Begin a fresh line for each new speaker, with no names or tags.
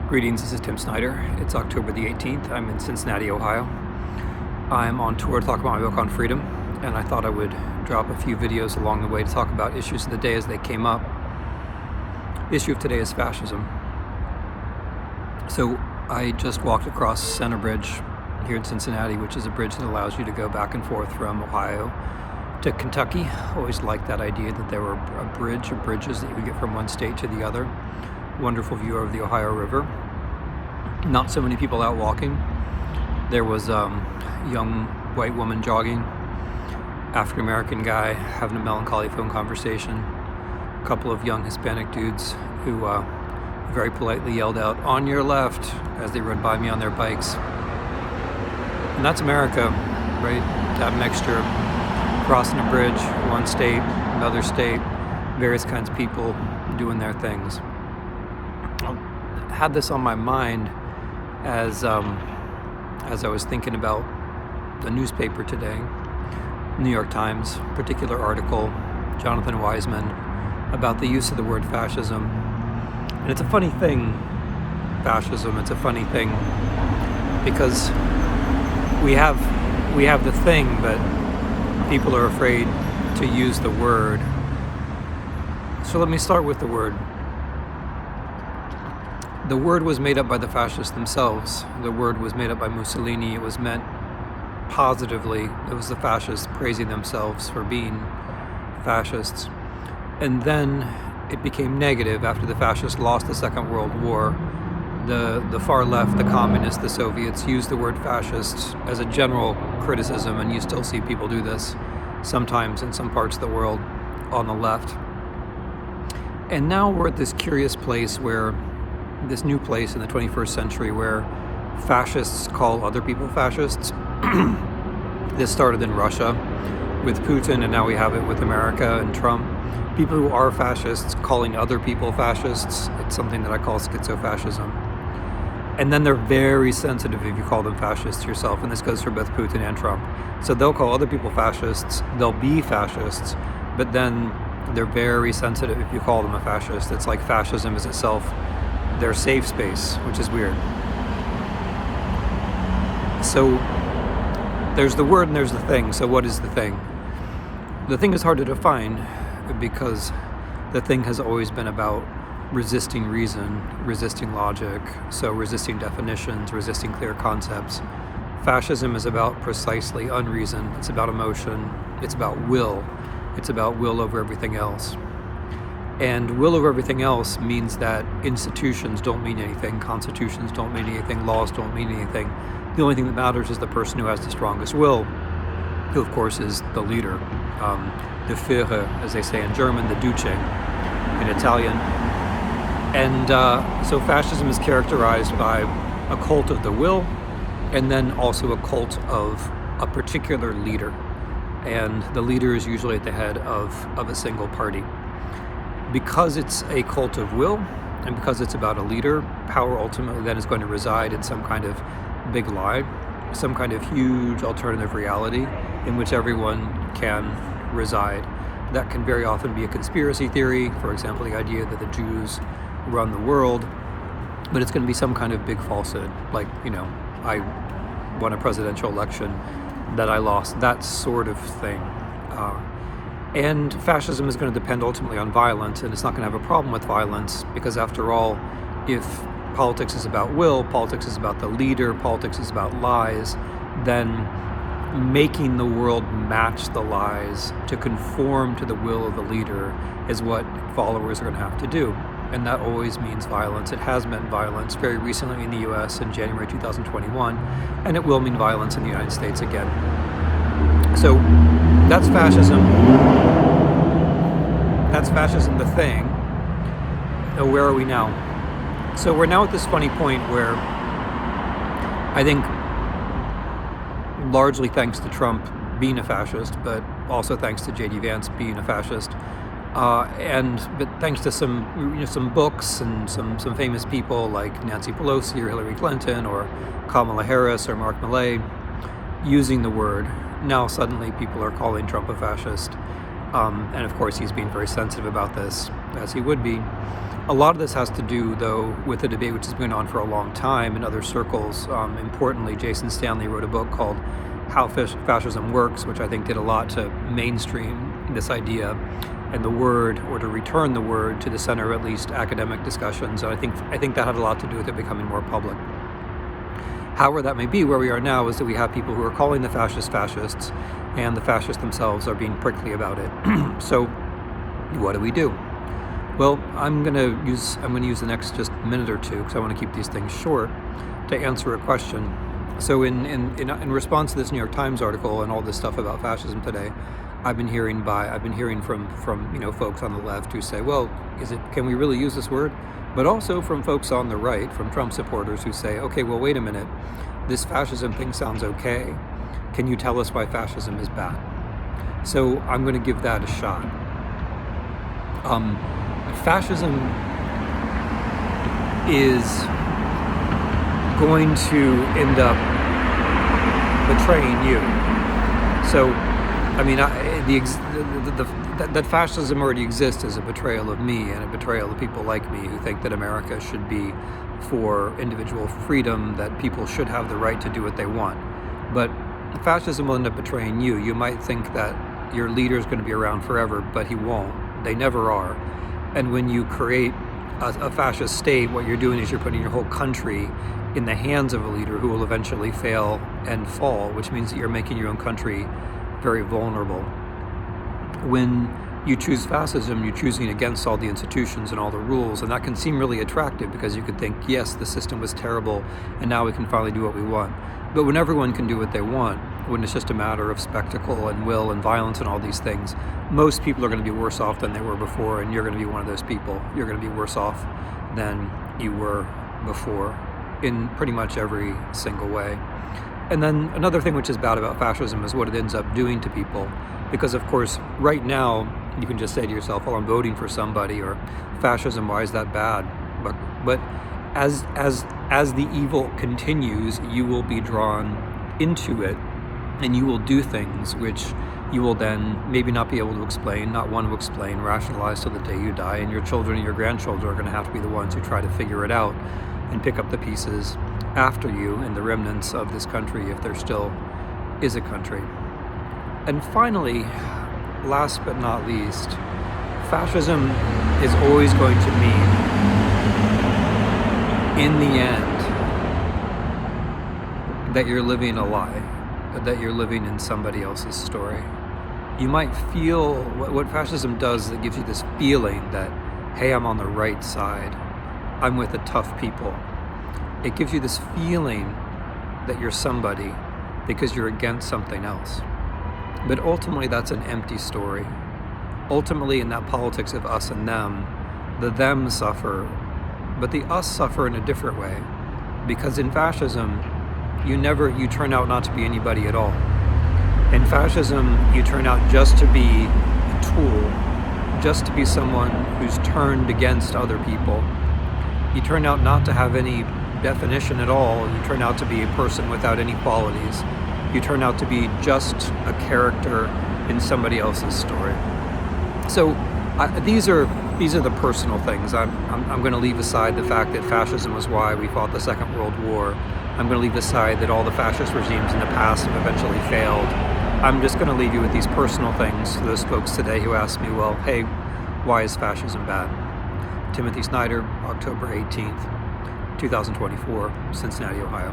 Greetings, this is Tim Snyder. It's October the 18th. I'm in Cincinnati, Ohio. I'm on tour to talk about my book on freedom, and I thought I would drop a few videos along the way to talk about issues of the day as they came up. The issue of today is fascism. So I just walked across Center Bridge here in Cincinnati, which is a bridge that allows you to go back and forth from Ohio to Kentucky. Always liked that idea that there were a bridge or bridges that you could get from one state to the other. Wonderful view of the Ohio River. Not so many people out walking. There was a young white woman jogging, African-American guy having a melancholy phone conversation, a couple of young Hispanic dudes who very politely yelled out, "On your left," as they rode by me on their bikes. And that's America, right? That mixture, crossing a bridge, one state, another state, various kinds of people doing their things. I had this on my mind as I was thinking about the newspaper today, New York Times, particular article, Jonathan Weisman, about the use of the word fascism. And it's a funny thing, fascism, it's a funny thing, because we have the thing, but people are afraid to use the word. So let me start with the word. The word was made up by the fascists themselves. The word was made up by Mussolini. It was meant positively. It was the fascists praising themselves for being fascists. And then it became negative after the fascists lost the Second World War. The far left, the communists, the Soviets, used the word fascist as a general criticism, and you still see people do this sometimes in some parts of the world on the left. And now we're at this curious place where this new place in the 21st century where fascists call other people fascists. This started in Russia with Putin, and now we have it with America and Trump. People who are fascists calling other people fascists. It's something that I call schizofascism. And then they're very sensitive if you call them fascists yourself, and this goes for both Putin and Trump. So they'll call other people fascists, they'll be fascists, but then they're very sensitive if you call them a fascist. It's like fascism is itself their safe space, which is weird. So there's the word and there's the thing. So what is the thing? The thing is hard to define because the thing has always been about resisting reason, resisting logic, so resisting definitions, resisting clear concepts. Fascism is about precisely unreason. It's about emotion. It's about will. It's about will over everything else. And will over everything else means that institutions don't mean anything, constitutions don't mean anything, laws don't mean anything. The only thing that matters is the person who has the strongest will, who of course is the leader, the Führer, as they say in German, the Duce in Italian. And so fascism is characterized by a cult of the will, and then also a cult of a particular leader. And the leader is usually at the head of a single party. Because it's a cult of will, and because it's about a leader, power ultimately then is going to reside in some kind of big lie, some kind of huge alternative reality in which everyone can reside. That can very often be a conspiracy theory, for example, the idea that the Jews run the world, but it's going to be some kind of big falsehood, like, I won a presidential election that I lost, that sort of thing. And fascism is going to depend ultimately on violence, and it's not going to have a problem with violence, because after all, if politics is about will, politics is about the leader, politics is about lies, then making the world match the lies to conform to the will of the leader is what followers are going to have to do. And that always means violence. It has meant violence very recently in the US in January 2021, and it will mean violence in the United States again. So that's fascism. That's fascism, the thing. Now, where are we now? So we're now at this funny point where I think, largely thanks to Trump being a fascist, but also thanks to J.D. Vance being a fascist, but thanks to some books and some famous people like Nancy Pelosi or Hillary Clinton or Kamala Harris or Mark Milley using the word, now suddenly people are calling Trump a fascist. And of course he's being very sensitive about this, as he would be. A lot of this has to do, though, with a debate which has been on for a long time in other circles. Importantly, Jason Stanley wrote a book called How Fascism Works, which I think did a lot to mainstream this idea and the word, or to return the word to the center of at least academic discussions. And I think that had a lot to do with it becoming more public. However that may be, where we are now is that we have people who are calling the fascists, and the fascists themselves are being prickly about it. So what do we do? Well, I'm going to use the next just minute or two, because I want to keep these things short, to answer a question. So in response to this New York Times article and all this stuff about fascism today, I've been hearing from folks on the left who say, well, can we really use this word? But also from folks on the right, from Trump supporters, who say, okay, well, wait a minute, this fascism thing sounds okay. Can you tell us why fascism is bad? So I'm going to give that a shot. Fascism is going to end up betraying you. So, I mean, that fascism already exists as a betrayal of me and a betrayal of people like me who think that America should be for individual freedom, that people should have the right to do what they want. But fascism will end up betraying you. You might think that your leader is going to be around forever, but he won't. They never are. And when you create a fascist state, what you're doing is you're putting your whole country in the hands of a leader who will eventually fail and fall, which means that you're making your own country very vulnerable. When you choose fascism, you're choosing against all the institutions and all the rules, and that can seem really attractive because you could think, yes, the system was terrible, and now we can finally do what we want. But when everyone can do what they want, when it's just a matter of spectacle and will and violence and all these things, most people are going to be worse off than they were before, and you're going to be one of those people. You're going to be worse off than you were before in pretty much every single way. And then another thing which is bad about fascism is what it ends up doing to people. Because, of course, right now, you can just say to yourself, well, I'm voting for somebody, or fascism, why is that bad? But as the evil continues, you will be drawn into it, and you will do things which you will then maybe not be able to explain, not want to explain, rationalize till the day you die, and your children and your grandchildren are going to have to be the ones who try to figure it out and pick up the pieces after you and the remnants of this country, if there still is a country. And finally, last but not least, fascism is always going to mean, in the end, that you're living a lie, that you're living in somebody else's story. You might feel, what fascism does is it gives you this feeling that, hey, I'm on the right side. I'm with the tough people. It gives you this feeling that you're somebody because you're against something else. But ultimately, that's an empty story. Ultimately, in that politics of us and them, the them suffer, but the us suffer in a different way. Because in fascism, you turn out not to be anybody at all. In fascism, you turn out just to be a tool, just to be someone who's turned against other people. You turn out not to have any definition at all. You turn out to be a person without any qualities. You turn out to be just a character in somebody else's story. So these are the personal things. I'm going to leave aside the fact that fascism was why we fought the Second World War. I'm going to leave aside that all the fascist regimes in the past have eventually failed. I'm just going to leave you with these personal things for those folks today who ask me, well, hey, why is fascism bad? Timothy Snyder, October 18th, 2024, Cincinnati, Ohio.